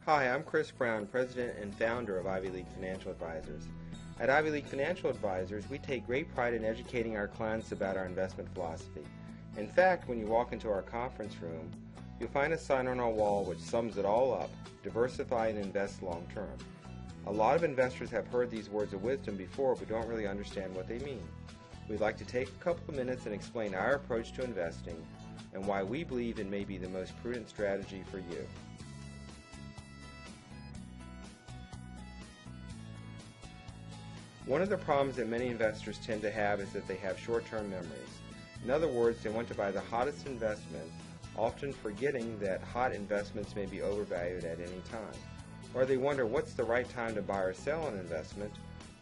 Hi, I'm Chris Brown, President and Founder of Ivy League Financial Advisors. At Ivy League Financial Advisors, we take great pride in educating our clients about our investment philosophy. In fact, when you walk into our conference room, you'll find a sign on our wall which sums it all up: diversify and invest long term. A lot of investors have heard these words of wisdom before but don't really understand what they mean. We'd like to take a couple of minutes and explain our approach to investing and why we believe it may be the most prudent strategy for you. One of the problems that many investors tend to have is that they have short-term memories. In other words, they want to buy the hottest investment, often forgetting that hot investments may be overvalued at any time. Or they wonder what's the right time to buy or sell an investment,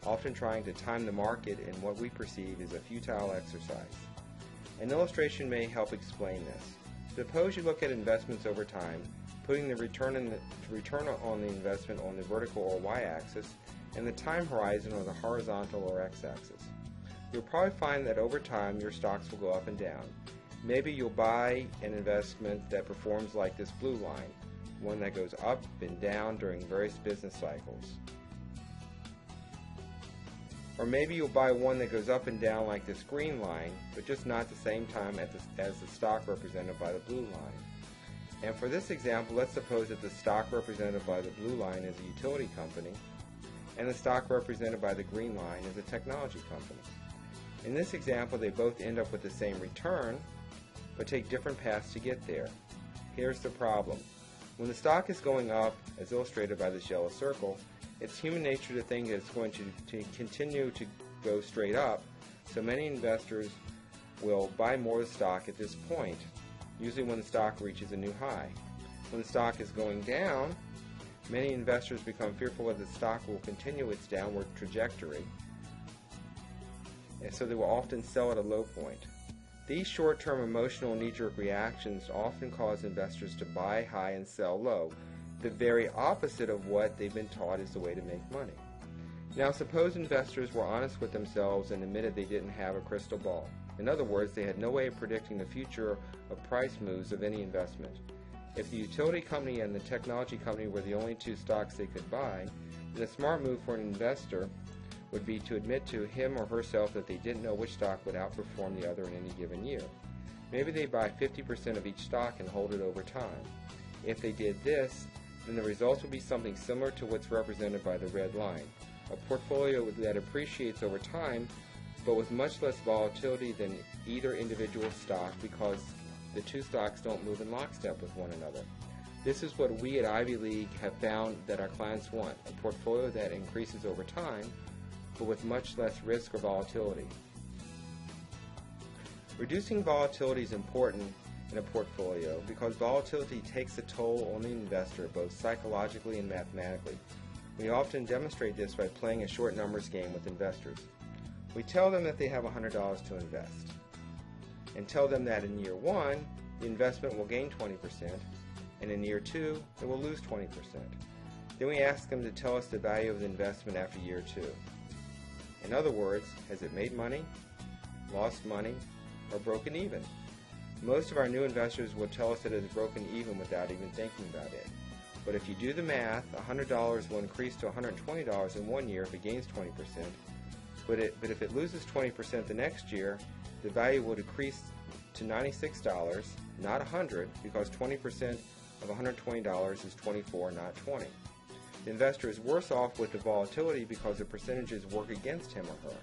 often trying to time the market in what we perceive as a futile exercise. An illustration may help explain this. Suppose you look at investments over time, putting the return on the investment on the vertical or y-axis and the time horizon on the horizontal or x-axis. You'll probably find that over time your stocks will go up and down. Maybe you'll buy an investment that performs like this blue line, one that goes up and down during various business cycles. Or maybe you'll buy one that goes up and down like this green line, but just not at the same time as the stock represented by the blue line. And for this example, let's suppose that the stock represented by the blue line is a utility company, and the stock represented by the green line is a technology company. In this example, they both end up with the same return, but take different paths to get there. Here's the problem. When the stock is going up, as illustrated by this yellow circle, it's human nature to think it's going to continue to go straight up, so many investors will buy more of the stock at this point, usually when the stock reaches a new high. When the stock is going down, many investors become fearful that the stock will continue its downward trajectory, and so they will often sell at a low point. These short-term emotional knee-jerk reactions often cause investors to buy high and sell low, the very opposite of what they've been taught is the way to make money. Now suppose investors were honest with themselves and admitted they didn't have a crystal ball. In other words, they had no way of predicting the future of price moves of any investment. If the utility company and the technology company were the only two stocks they could buy, then a smart move for an investor would be to admit to him or herself that they didn't know which stock would outperform the other in any given year. Maybe they buy 50% of each stock and hold it over time. If they did this, then the results would be something similar to what's represented by the red line, a portfolio that appreciates over time but with much less volatility than either individual stock because the two stocks don't move in lockstep with one another. This is what we at Ivy League have found that our clients want, a portfolio that increases over time but with much less risk or volatility. Reducing volatility is important in a portfolio because volatility takes a toll on the investor both psychologically and mathematically. We often demonstrate this by playing a short numbers game with investors. We tell them that they have $100 to invest and tell them that in year 1 the investment will gain 20% and in year 2 it will lose 20%. Then we ask them to tell us the value of the investment after year 2. In other words, has it made money, lost money, or broken even? Most of our new investors will tell us that it has broken even without even thinking about it. But if you do the math, $100 will increase to $120 in 1 year if it gains 20%. But if it loses 20% the next year, the value will decrease to $96, not $100, because 20% of $120 is $24, not $20. The investor is worse off with the volatility because the percentages work against him or her.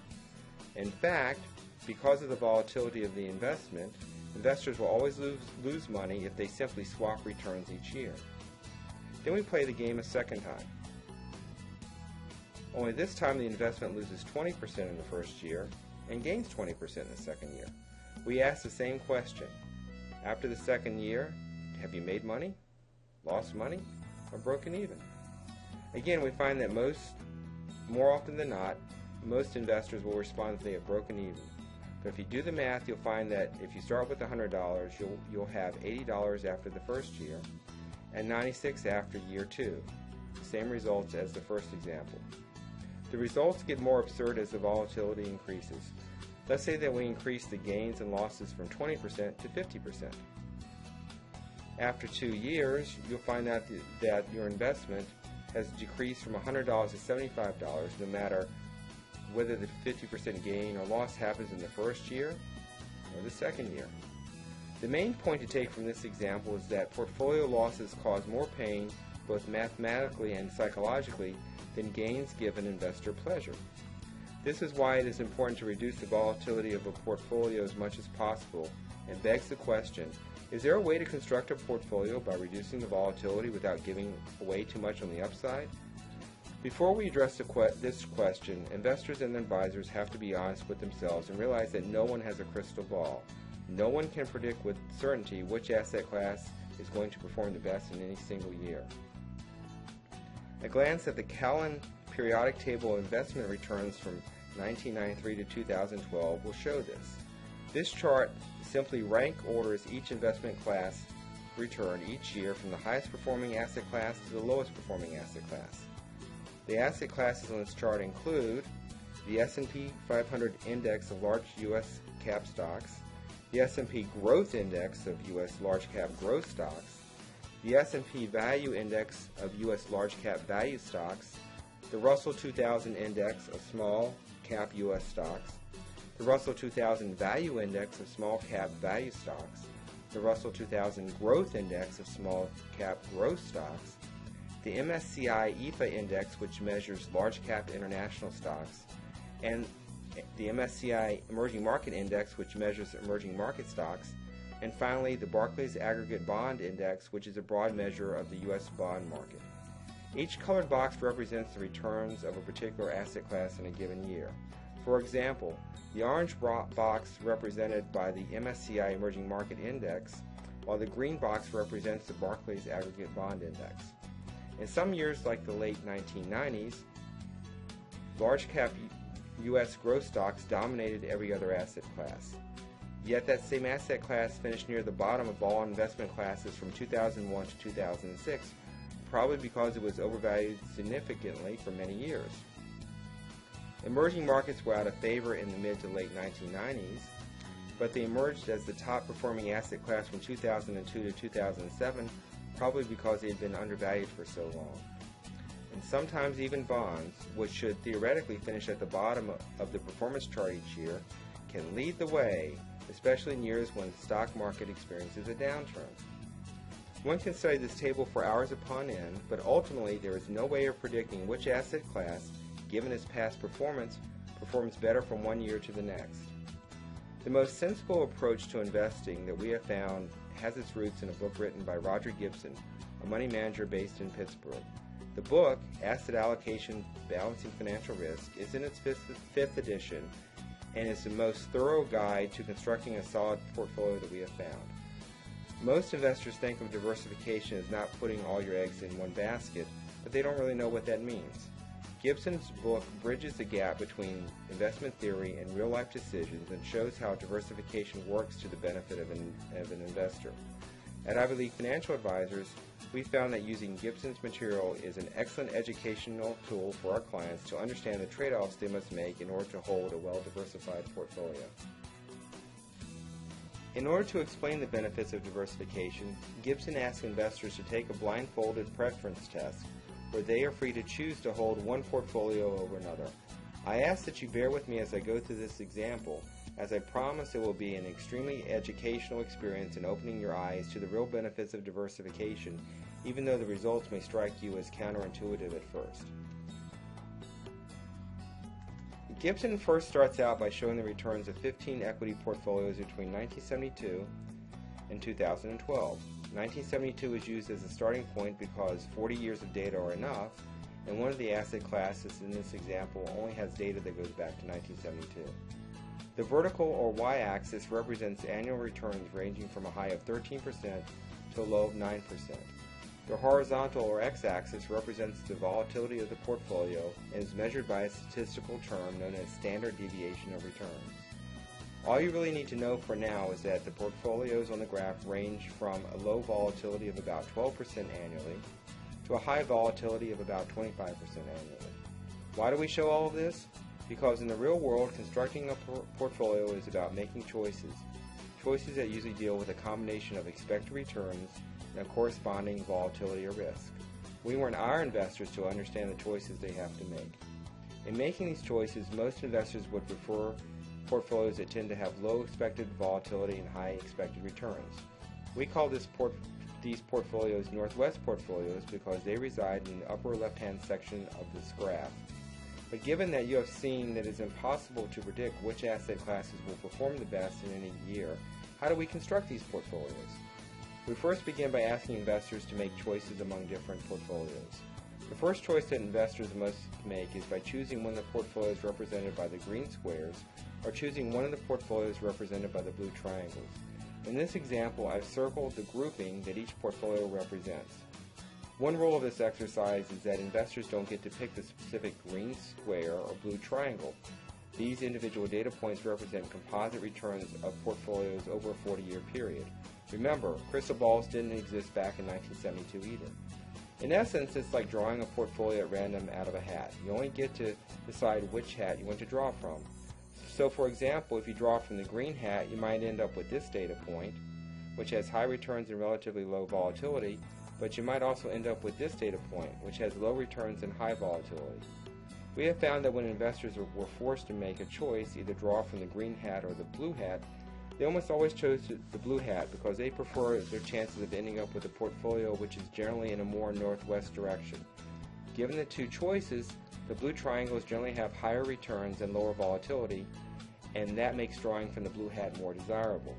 In fact, because of the volatility of the investment, investors will always lose money if they simply swap returns each year. Then we play the game a second time. Only this time the investment loses 20% in the first year and gains 20% in the second year. We ask the same question. After the second year, have you made money, lost money, or broken even? Again, we find that more often than not, most investors will respond that they have broken even. But if you do the math, you'll find that if you start with $100, you'll have $80 after the first year and $96 after year 2. Same results as the first example. The results get more absurd as the volatility increases. Let's say that we increase the gains and losses from 20% to 50%. After 2 years, you'll find out that your investment has decreased from $100 to $75, no matter whether the 50% gain or loss happens in the first year or the second year. The main point to take from this example is that portfolio losses cause more pain, both mathematically and psychologically, than gains give an investor pleasure. This is why it is important to reduce the volatility of a portfolio as much as possible, and begs the question, is there a way to construct a portfolio by reducing the volatility without giving away too much on the upside? Before we address this question, investors and advisors have to be honest with themselves and realize that no one has a crystal ball. No one can predict with certainty which asset class is going to perform the best in any single year. A glance at the Callan periodic table of investment returns from 1993 to 2012 will show this. This chart simply rank orders each investment class return each year from the highest performing asset class to the lowest performing asset class. The asset classes on this chart include the S&P 500 index of large U.S. cap stocks, the S&P Growth Index of U.S. large cap growth stocks, the S&P Value Index of U.S. large cap value stocks, the Russell 2000 Index of small cap U.S. stocks, the Russell 2000 Value Index of small cap value stocks, the Russell 2000 Growth Index of small cap growth stocks, the MSCI EAFE Index, which measures large cap international stocks, and the MSCI Emerging Market Index, which measures emerging market stocks, and finally the Barclays Aggregate Bond Index, which is a broad measure of the U.S. bond market. Each colored box represents the returns of a particular asset class in a given year. For example, the orange box represented by the MSCI Emerging Market Index, while the green box represents the Barclays Aggregate Bond Index. In some years, like the late 1990s, large cap U.S. growth stocks dominated every other asset class. Yet that same asset class finished near the bottom of all investment classes from 2001 to 2006, probably because it was overvalued significantly for many years. Emerging markets were out of favor in the mid to late 1990s, but they emerged as the top performing asset class from 2002 to 2007, probably because they had been undervalued for so long. And sometimes even bonds, which should theoretically finish at the bottom of the performance chart each year, can lead the way, especially in years when the stock market experiences a downturn. One can study this table for hours upon end, but ultimately there is no way of predicting which asset class, given its past performance, performs better from one year to the next. The most sensible approach to investing that we have found has its roots in a book written by Roger Gibson, a money manager based in Pittsburgh. The book, Asset Allocation: Balancing Financial Risk, is in its fifth edition and is the most thorough guide to constructing a solid portfolio that we have found. Most investors think of diversification as not putting all your eggs in one basket, but they don't really know what that means. Gibson's book bridges the gap between investment theory and real-life decisions and shows how diversification works to the benefit of an investor. At Ivy League Financial Advisors, we found that using Gibson's material is an excellent educational tool for our clients to understand the trade-offs they must make in order to hold a well-diversified portfolio. In order to explain the benefits of diversification, Gibson asks investors to take a blindfolded preference test where they are free to choose to hold one portfolio over another. I ask that you bear with me as I go through this example, as I promise it will be an extremely educational experience in opening your eyes to the real benefits of diversification, even though the results may strike you as counterintuitive at first. Gibson first starts out by showing the returns of 15 equity portfolios between 1972 and 2012. 1972 is used as a starting point because 40 years of data are enough, and one of the asset classes in this example only has data that goes back to 1972. The vertical or y-axis represents annual returns ranging from a high of 13% to a low of 9%. The horizontal or x-axis represents the volatility of the portfolio and is measured by a statistical term known as standard deviation of returns. All you really need to know for now is that the portfolios on the graph range from a low volatility of about 12% annually to a high volatility of about 25% annually. Why do we show all of this? Because in the real world, constructing a portfolio is about making choices. Choices that usually deal with a combination of expected returns, and a corresponding volatility or risk. We want our investors to understand the choices they have to make. In making these choices, most investors would prefer portfolios that tend to have low expected volatility and high expected returns. We call these portfolios Northwest portfolios because they reside in the upper left-hand section of this graph. But given that you have seen that it is impossible to predict which asset classes will perform the best in any year, how do we construct these portfolios? We first begin by asking investors to make choices among different portfolios. The first choice that investors must make is by choosing one of the portfolios represented by the green squares or choosing one of the portfolios represented by the blue triangles. In this example, I've circled the grouping that each portfolio represents. One rule of this exercise is that investors don't get to pick the specific green square or blue triangle. These individual data points represent composite returns of portfolios over a 40-year period. Remember, crystal balls didn't exist back in 1972 either. In essence, it's like drawing a portfolio at random out of a hat. You only get to decide which hat you want to draw from. So for example, if you draw from the green hat, you might end up with this data point, which has high returns and relatively low volatility, but you might also end up with this data point, which has low returns and high volatility. We have found that when investors were forced to make a choice, either draw from the green hat or the blue hat, they almost always chose the blue hat because they prefer their chances of ending up with a portfolio which is generally in a more northwest direction. Given the two choices, the blue triangles generally have higher returns and lower volatility, and that makes drawing from the blue hat more desirable.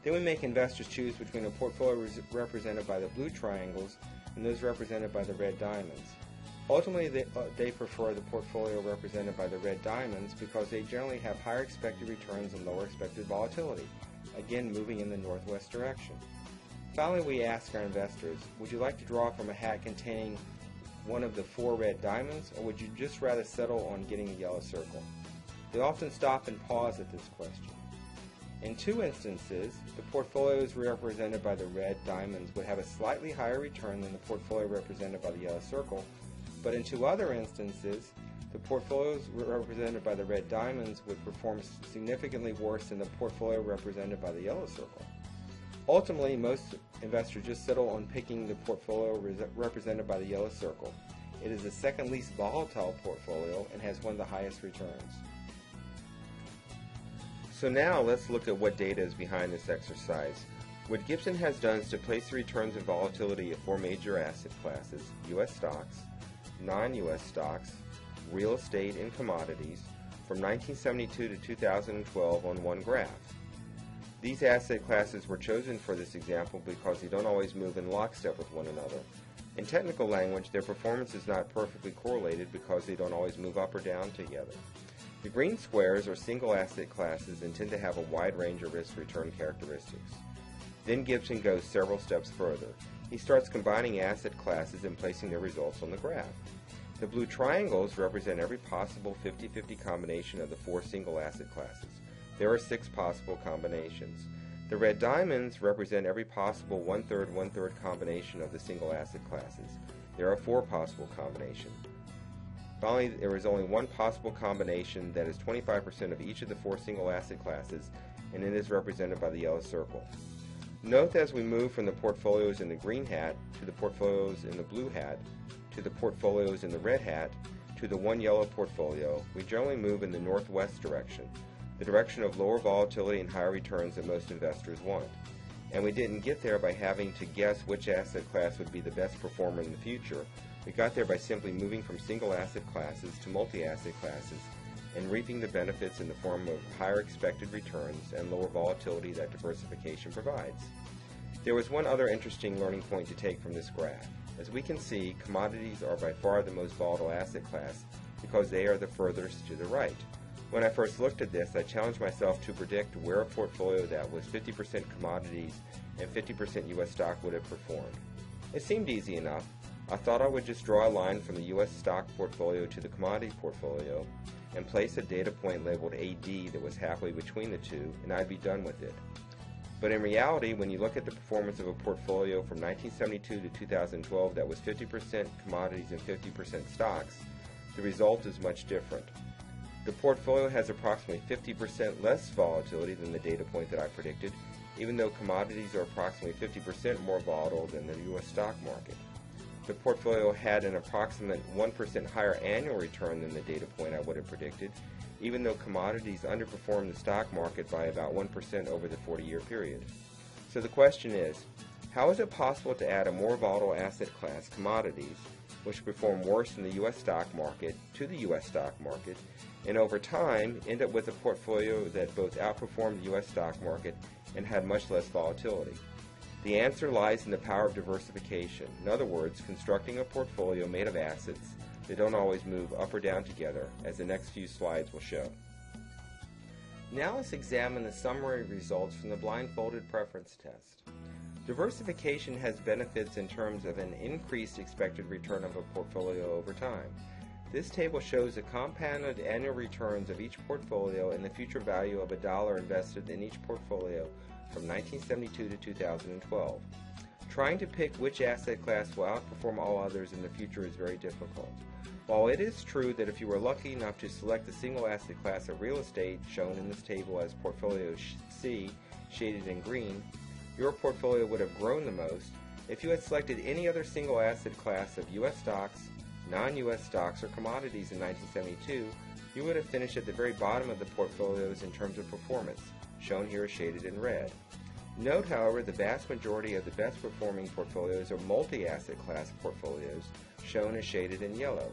Then we make investors choose between a portfolio represented by the blue triangles and those represented by the red diamonds. Ultimately, they prefer the portfolio represented by the red diamonds because they generally have higher expected returns and lower expected volatility, again moving in the northwest direction. Finally, we ask our investors, would you like to draw from a hat containing one of the 4 red diamonds, or would you just rather settle on getting a yellow circle? They often stop and pause at this question. In 2 instances, the portfolios represented by the red diamonds would have a slightly higher return than the portfolio represented by the yellow circle, but in 2 other instances, the portfolios represented by the red diamonds would perform significantly worse than the portfolio represented by the yellow circle. Ultimately, most investors just settle on picking the portfolio represented by the yellow circle. It is the second least volatile portfolio and has one of the highest returns. So now let's look at what data is behind this exercise. What Gibson has done is to place the returns and volatility of 4 major asset classes, U.S. stocks, non-U.S. stocks, real estate, and commodities from 1972 to 2012 on one graph. These asset classes were chosen for this example because they don't always move in lockstep with one another. In technical language, their performance is not perfectly correlated because they don't always move up or down together. The green squares are single asset classes and tend to have a wide range of risk-return characteristics. Then Gibson goes several steps further. He starts combining asset classes and placing their results on the graph. The blue triangles represent every possible 50-50 combination of the 4 single asset classes. There are 6 possible combinations. The red diamonds represent every possible 1/3, 1/3 combination of the single asset classes. There are 4 possible combinations. Finally, there is only one possible combination that is 25% of each of the 4 single asset classes, and it is represented by the yellow circle. Note that as we move from the portfolios in the green hat to the portfolios in the blue hat to the portfolios in the red hat to the one yellow portfolio, we generally move in the northwest direction, the direction of lower volatility and higher returns that most investors want. And we didn't get there by having to guess which asset class would be the best performer in the future. We got there by simply moving from single asset classes to multi-asset classes and reaping the benefits in the form of higher expected returns and lower volatility that diversification provides. There was one other interesting learning point to take from this graph. As we can see, commodities are by far the most volatile asset class because they are the furthest to the right. When I first looked at this, I challenged myself to predict where a portfolio that was 50% commodities and 50% U.S. stock would have performed. It seemed easy enough. I thought I would just draw a line from the U.S. stock portfolio to the commodity portfolio and place a data point labeled AD that was halfway between the two, and I'd be done with it. But in reality, when you look at the performance of a portfolio from 1972 to 2012 that was 50% commodities and 50% stocks, the result is much different. The portfolio has approximately 50% less volatility than the data point that I predicted, even though commodities are approximately 50% more volatile than the U.S. stock market. The portfolio had an approximate 1% higher annual return than the data point I would have predicted, even though commodities underperformed the stock market by about 1% over the 40-year period. So the question is, how is it possible to add a more volatile asset class, commodities, which perform worse than the U.S. stock market, to the U.S. stock market, and over time end up with a portfolio that both outperformed the U.S. stock market and had much less volatility? The answer lies in the power of diversification. In other words, constructing a portfolio made of assets that don't always move up or down together, as the next few slides will show. Now let's examine the summary results from the blindfolded preference test. Diversification has benefits in terms of an increased expected return of a portfolio over time. This table shows the compounded annual returns of each portfolio and the future value of $1 invested in each portfolio from 1972 to 2012. Trying to pick which asset class will outperform all others in the future is very difficult. While it is true that if you were lucky enough to select a single asset class of real estate, shown in this table as portfolio C, shaded in green, your portfolio would have grown the most. If you had selected any other single asset class of U.S. stocks, non-U.S. stocks, or commodities in 1972, you would have finished at the very bottom of the portfolios in terms of performance, shown here as shaded in red. Note, however, the vast majority of the best performing portfolios are multi-asset class portfolios, shown as shaded in yellow.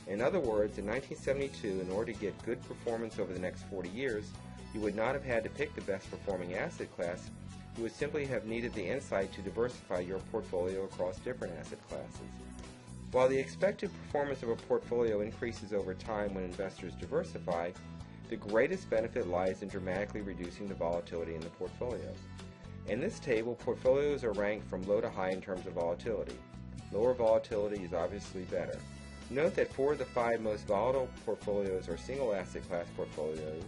In other words, in 1972, in order to get good performance over the next 40 years, you would not have had to pick the best performing asset class. You would simply have needed the insight to diversify your portfolio across different asset classes. While the expected performance of a portfolio increases over time when investors diversify, the greatest benefit lies in dramatically reducing the volatility in the portfolio. In this table, portfolios are ranked from low to high in terms of volatility. Lower volatility is obviously better. Note that 4 of the 5 most volatile portfolios are single asset class portfolios,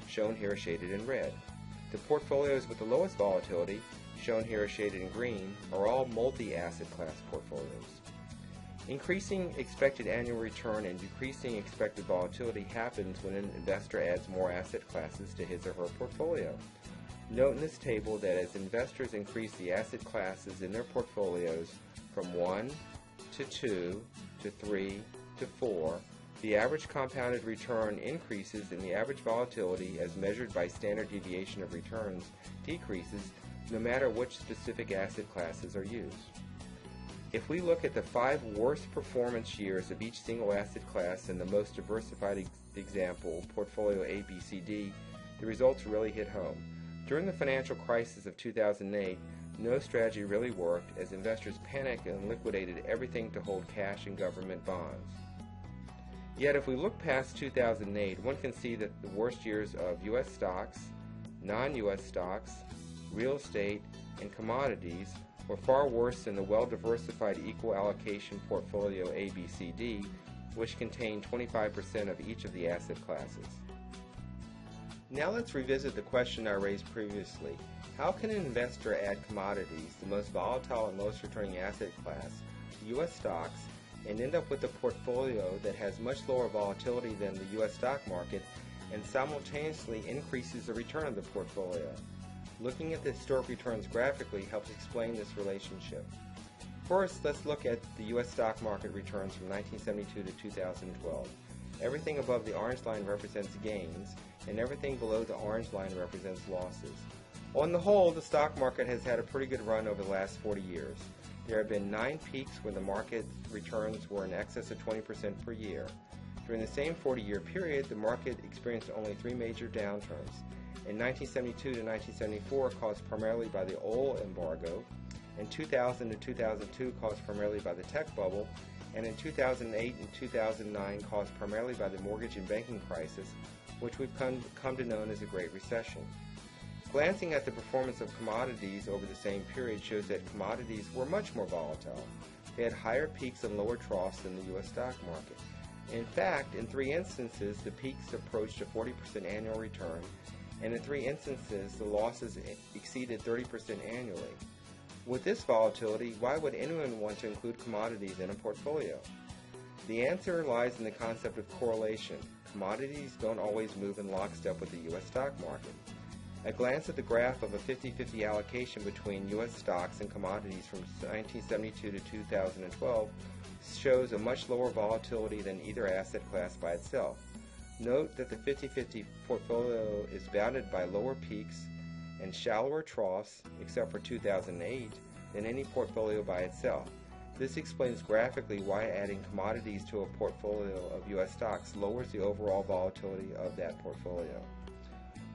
shown here shaded in red. The portfolios with the lowest volatility, shown here shaded in green, are all multi-asset class portfolios. Increasing expected annual return and decreasing expected volatility happens when an investor adds more asset classes to his or her portfolio. Note in this table that as investors increase the asset classes in their portfolios from 1 to 2 to 3 to 4, the average compounded return increases and the average volatility, as measured by standard deviation of returns, decreases no matter which specific asset classes are used. If we look at the 5 worst performance years of each single asset class in the most diversified example, portfolio ABCD, the results really hit home. During the financial crisis of 2008, no strategy really worked, as investors panicked and liquidated everything to hold cash and government bonds. Yet if we look past 2008, one can see that the worst years of U.S. stocks, non-U.S. stocks, real estate, and commodities were far worse than the well-diversified equal allocation portfolio ABCD, which contained 25% of each of the asset classes. Now let's revisit the question I raised previously. How can an investor add commodities, the most volatile and most returning asset class, to U.S. stocks, and end up with a portfolio that has much lower volatility than the U.S. stock market and simultaneously increases the return of the portfolio? Looking at the historic returns graphically helps explain this relationship. First, let's look at the U.S. stock market returns from 1972 to 2012. Everything above the orange line represents gains, and everything below the orange line represents losses. On the whole, the stock market has had a pretty good run over the last 40 years. There have been 9 peaks where the market returns were in excess of 20% per year. During the same 40-year period, the market experienced only 3 major downturns. In 1972 to 1974, caused primarily by the oil embargo. In 2000 to 2002, caused primarily by the tech bubble. And in 2008 and 2009, caused primarily by the mortgage and banking crisis, which we've come to know as a Great Recession. Glancing at the performance of commodities over the same period shows that commodities were much more volatile. They had higher peaks and lower troughs than the U.S. stock market. In fact, in 3 instances, the peaks approached a 40% annual return, and in 3 instances, the losses exceeded 30% annually. With this volatility, why would anyone want to include commodities in a portfolio? The answer lies in the concept of correlation. Commodities don't always move in lockstep with the U.S. stock market. A glance at the graph of a 50-50 allocation between U.S. stocks and commodities from 1972 to 2012 shows a much lower volatility than either asset class by itself. Note that the 50-50 portfolio is bounded by lower peaks and shallower troughs, except for 2008, than any portfolio by itself. This explains graphically why adding commodities to a portfolio of U.S. stocks lowers the overall volatility of that portfolio.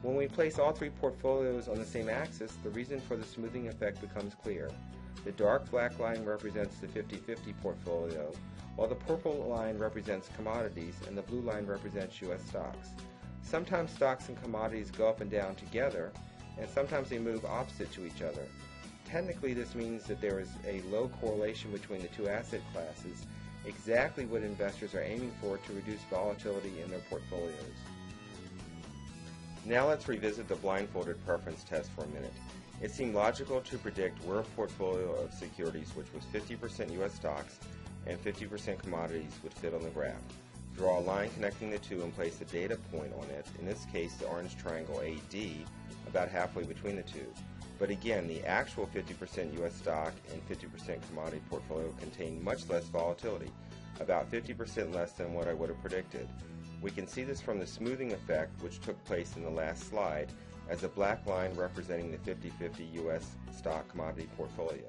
When we place all three portfolios on the same axis, the reason for the smoothing effect becomes clear. The dark black line represents the 50-50 portfolio, while the purple line represents commodities and the blue line represents U.S. stocks. Sometimes stocks and commodities go up and down together, and sometimes they move opposite to each other. Technically, this means that there is a low correlation between the two asset classes, exactly what investors are aiming for to reduce volatility in their portfolios. Now let's revisit the blindfolded preference test for a minute. It seemed logical to predict where a portfolio of securities which was 50% U.S. stocks and 50% commodities would fit on the graph. Draw a line connecting the two and place a data point on it, in this case the orange triangle AD, about halfway between the two. But again, the actual 50% U.S. stock and 50% commodity portfolio contained much less volatility, about 50% less than what I would have predicted. We can see this from the smoothing effect which took place in the last slide as a black line representing the 50-50 U.S. stock commodity portfolio.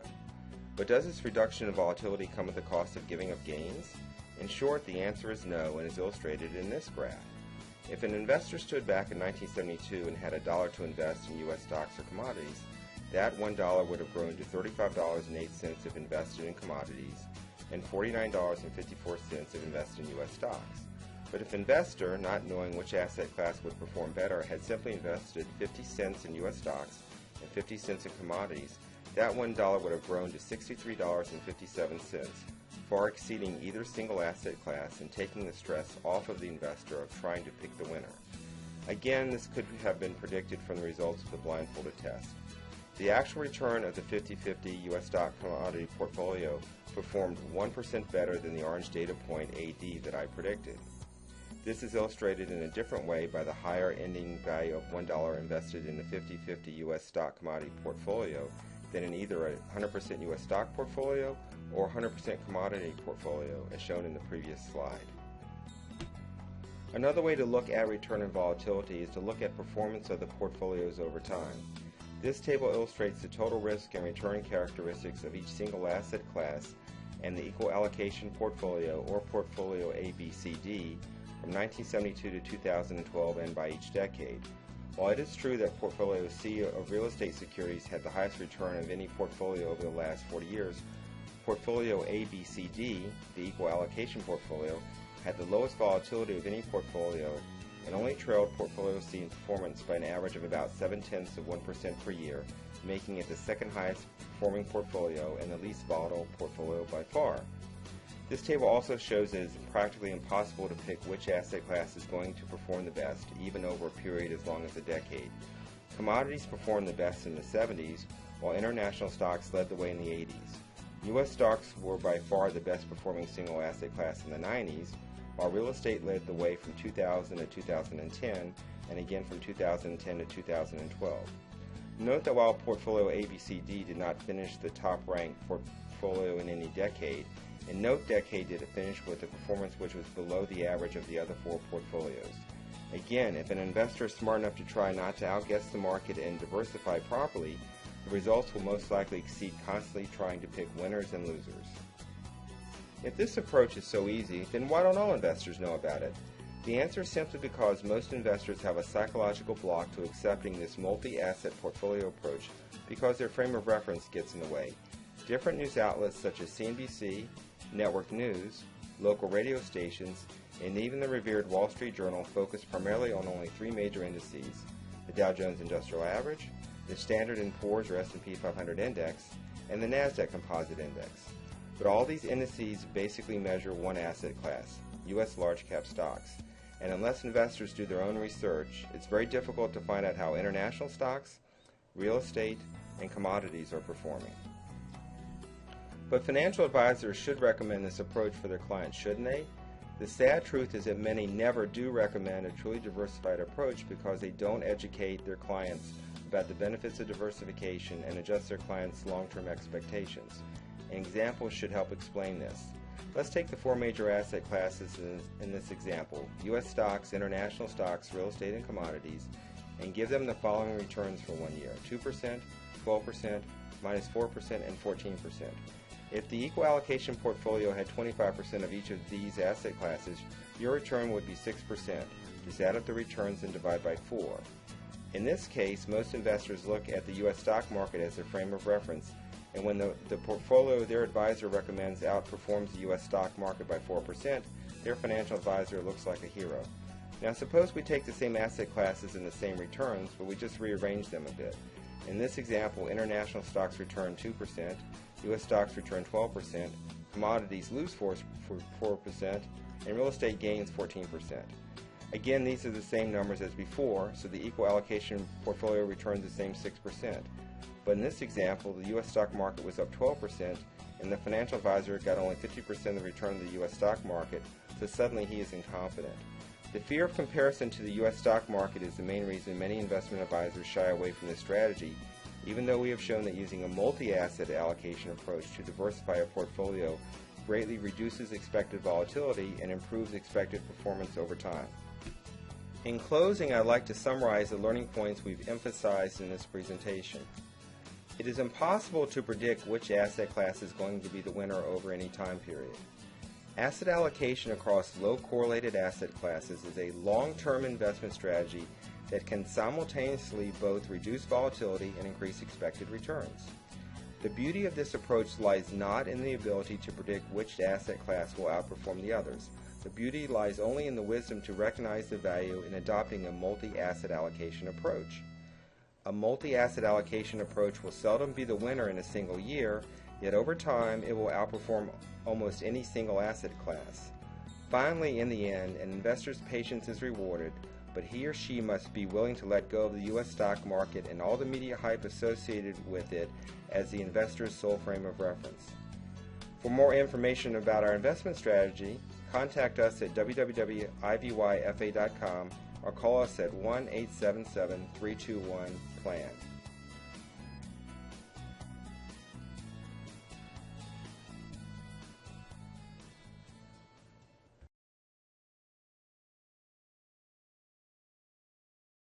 But does this reduction in volatility come at the cost of giving up gains? In short, the answer is no and is illustrated in this graph. If an investor stood back in 1972 and had $1 to invest in U.S. stocks or commodities, that $1 would have grown to $35.08 if invested in commodities and $49.54 if invested in U.S. stocks. But if investor, not knowing which asset class would perform better, had simply invested 50 cents in U.S. stocks and 50 cents in commodities, that $1 would have grown to $63.57, far exceeding either single asset class and taking the stress off of the investor of trying to pick the winner. Again, this could have been predicted from the results of the blindfolded test. The actual return of the 50-50 U.S. stock commodity portfolio performed 1% better than the orange data point AD that I predicted. This is illustrated in a different way by the higher ending value of $1 invested in the 50-50 U.S. stock commodity portfolio than in either a 100% U.S. stock portfolio or 100% commodity portfolio, as shown in the previous slide. Another way to look at return and volatility is to look at performance of the portfolios over time. This table illustrates the total risk and return characteristics of each single asset class and the equal allocation portfolio or portfolio ABCD from 1972 to 2012 and by each decade. While it is true that portfolio C of real estate securities had the highest return of any portfolio over the last 40 years, portfolio ABCD, the equal allocation portfolio, had the lowest volatility of any portfolio and only trailed portfolio C in performance by an average of about 0.7% per year, making it the second highest performing portfolio and the least volatile portfolio by far. This table also shows that it is practically impossible to pick which asset class is going to perform the best, even over a period as long as a decade. Commodities performed the best in the 70s, while international stocks led the way in the 80s. U.S. stocks were by far the best performing single asset class in the 90s, while real estate led the way from 2000 to 2010, and again from 2010 to 2012. Note that while portfolio ABCD did not finish the top-ranked portfolio in any decade, in no decade did it finish with a performance which was below the average of the other four portfolios. Again, if an investor is smart enough to try not to outguess the market and diversify properly, the results will most likely exceed constantly trying to pick winners and losers. If this approach is so easy, then why don't all investors know about it? The answer is simply because most investors have a psychological block to accepting this multi-asset portfolio approach because their frame of reference gets in the way. Different news outlets such as CNBC, network news, local radio stations, and even the revered Wall Street Journal focus primarily on only three major indices: the Dow Jones Industrial Average, the Standard & Poor's or S&P 500 Index, and the NASDAQ Composite Index. But all these indices basically measure one asset class, U.S. large-cap stocks. And unless investors do their own research, it's very difficult to find out how international stocks, real estate, and commodities are performing. But financial advisors should recommend this approach for their clients, shouldn't they? The sad truth is that many never do recommend a truly diversified approach because they don't educate their clients about the benefits of diversification and adjust their clients' long-term expectations. An example should help explain this. Let's take the four major asset classes in this example: U.S. stocks, international stocks, real estate, and commodities, and give them the following returns for 1 year: 2%, 12%, -4%, and 14%. If the equal allocation portfolio had 25% of each of these asset classes, your return would be 6%. Just add up the returns and divide by 4. In this case, most investors look at the U.S. stock market as their frame of reference, and when the portfolio their advisor recommends outperforms the U.S. stock market by 4%, their financial advisor looks like a hero. Now suppose we take the same asset classes and the same returns, but we just rearrange them a bit. In this example, international stocks return 2%, U.S. stocks return 12%, commodities lose 4%, and real estate gains 14%. Again, these are the same numbers as before, so the equal allocation portfolio returns the same 6%. But in this example, the U.S. stock market was up 12%, and the financial advisor got only 50% of the return of the U.S. stock market, so suddenly he is incompetent. The fear of comparison to the U.S. stock market is the main reason many investment advisors shy away from this strategy, even though we have shown that using a multi-asset allocation approach to diversify a portfolio greatly reduces expected volatility and improves expected performance over time. In closing, I'd like to summarize the learning points we've emphasized in this presentation. It is impossible to predict which asset class is going to be the winner over any time period. Asset allocation across low correlated asset classes is a long-term investment strategy that can simultaneously both reduce volatility and increase expected returns. The beauty of this approach lies not in the ability to predict which asset class will outperform the others. The beauty lies only in the wisdom to recognize the value in adopting a multi-asset allocation approach. A multi-asset allocation approach will seldom be the winner in a single year, yet over time it will outperform almost any single asset class. Finally, in the end, an investor's patience is rewarded, but he or she must be willing to let go of the U.S. stock market and all the media hype associated with it as the investor's sole frame of reference. For more information about our investment strategy, contact us at www.ivyfa.com or call us at 1-877-321-PLAN.